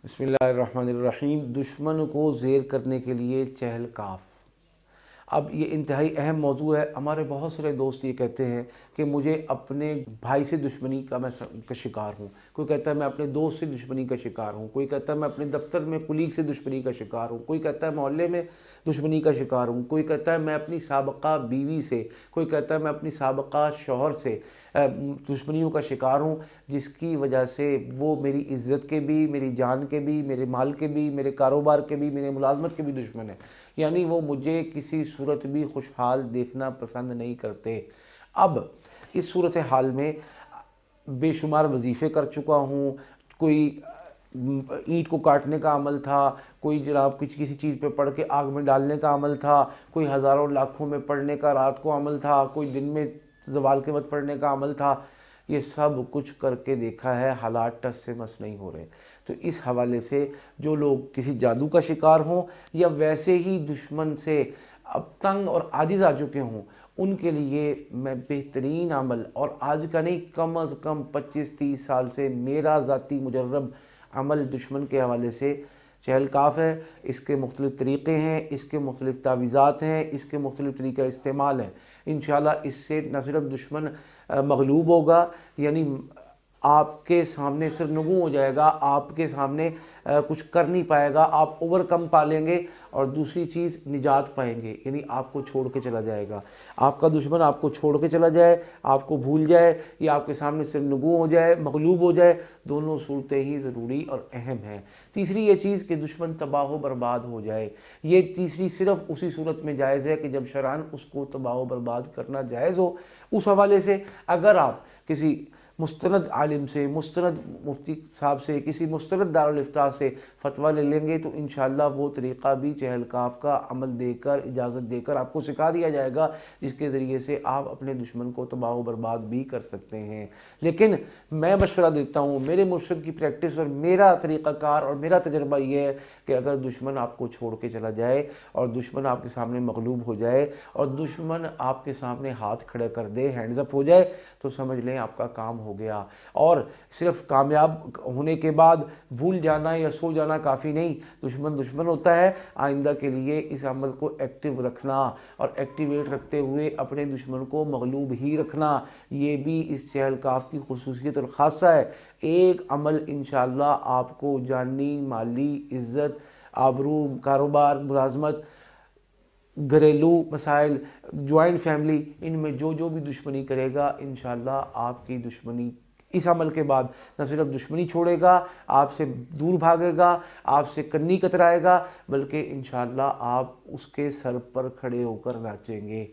بسم اللہ الرحمن الرحیم۔ دشمن کو زیر کرنے کے لیے چہل کاف۔ اب یہ انتہائی اہم موضوع ہے۔ ہمارے بہت سارے دوست یہ کہتے ہیں کہ مجھے اپنے بھائی سے دشمنی کا شکار ہوں، کوئی کہتا ہے میں اپنے دوست سے دشمنی کا شکار ہوں، کوئی کہتا ہے میں اپنے دفتر میں کلیگ سے دشمنی کا شکار ہوں، کوئی کہتا ہے محلے میں دشمنی کا شکار ہوں، کوئی کہتا ہے میں اپنی سابقہ بیوی سے، کوئی کہتا ہے میں اپنی سابقہ شوہر سے دشمنیوں کا شکار ہوں، جس کی وجہ سے وہ میری عزت کے بھی، میری جان کے بھی، میرے مال کے بھی، میرے کاروبار کے بھی، میرے ملازمت کے بھی دشمن ہیں۔ یعنی وہ مجھے کسی صورت بھی خوشحال دیکھنا پسند نہیں کرتے۔ اب اس صورتحال میں بے شمار وظیفے کر چکا ہوں، کوئی اینٹ کو کاٹنے کا عمل تھا، کوئی جناب کسی چیز پہ پڑھ کے آگ میں ڈالنے کا عمل تھا، کوئی ہزاروں لاکھوں میں پڑھنے کا رات کو عمل تھا، کوئی دن میں زوال کے وقت پڑھنے کا عمل تھا۔ یہ سب کچھ کر کے دیکھا ہے، حالات ٹس سے مس نہیں ہو رہے۔ تو اس حوالے سے جو لوگ کسی جادو کا شکار ہوں یا ویسے ہی دشمن سے اب تنگ اور عاجز آ چکے ہوں، ان کے لیے میں بہترین عمل، اور آج کا نہیں، کم از کم 25-30 سال سے میرا ذاتی مجرب عمل دشمن کے حوالے سے چہل کاف ہے۔ اس کے مختلف طریقے ہیں، اس کے مختلف تعویذات ہیں، اس کے مختلف طریقہ استعمال ہیں۔ انشاءاللہ اس سے نہ صرف دشمن مغلوب ہوگا، یعنی آپ کے سامنے سرنگوں ہو جائے گا، آپ کے سامنے کچھ کر نہیں پائے گا، آپ اوور کم پا لیں گے، اور دوسری چیز نجات پائیں گے، یعنی آپ کو چھوڑ کے چلا جائے گا۔ آپ کا دشمن آپ کو چھوڑ کے چلا جائے، آپ کو بھول جائے، یا آپ کے سامنے سرنگوں ہو جائے، مغلوب ہو جائے، دونوں صورتیں ہی ضروری اور اہم ہیں۔ تیسری یہ چیز کہ دشمن تباہ و برباد ہو جائے، یہ تیسری صرف اسی صورت میں جائز ہے کہ جب شرعاً اس کو تباہ و برباد کرنا جائز ہو۔ اس حوالے سے اگر آپ کسی مستند عالم سے، مستند مفتی صاحب سے، کسی مستند دارالافتاء سے فتویٰ لے لیں گے تو انشاءاللہ وہ طریقہ بھی چہل کاف کا عمل دے کر، اجازت دے کر آپ کو سکھا دیا جائے گا، جس کے ذریعے سے آپ اپنے دشمن کو تباہ و برباد بھی کر سکتے ہیں۔ لیکن میں مشورہ دیتا ہوں، میرے مرشد کی پریکٹس اور میرا طریقہ کار اور میرا تجربہ یہ ہے کہ اگر دشمن آپ کو چھوڑ کے چلا جائے اور دشمن آپ کے سامنے مغلوب ہو جائے اور دشمن آپ کے سامنے ہاتھ کھڑے کر دے، ہینڈز اپ ہو جائے، تو سمجھ لیں آپ کا کام ہو گیا۔ اور صرف کامیاب ہونے کے بعد بھول جانا یا سو جانا کافی نہیں، دشمن دشمن ہوتا ہے۔ آئندہ کے لیے اس عمل کو ایکٹیو رکھنا اور ایکٹیویٹ رکھتے ہوئے اپنے دشمن کو مغلوب ہی رکھنا، یہ بھی اس چہل کاف کی خصوصیت اور خاصہ ہے۔ ایک عمل انشاءاللہ آپ کو جانی، مالی، عزت، آبرو، کاروبار، ملازمت، گھریلو مسائل، جوائنٹ فیملی، ان میں جو بھی دشمنی کرے گا، انشاءاللہ آپ کی دشمنی اس عمل کے بعد نہ صرف دشمنی چھوڑے گا، آپ سے دور بھاگے گا، آپ سے کنی کترائے گا، بلکہ انشاءاللہ آپ اس کے سر پر کھڑے ہو کر ناچیں گے۔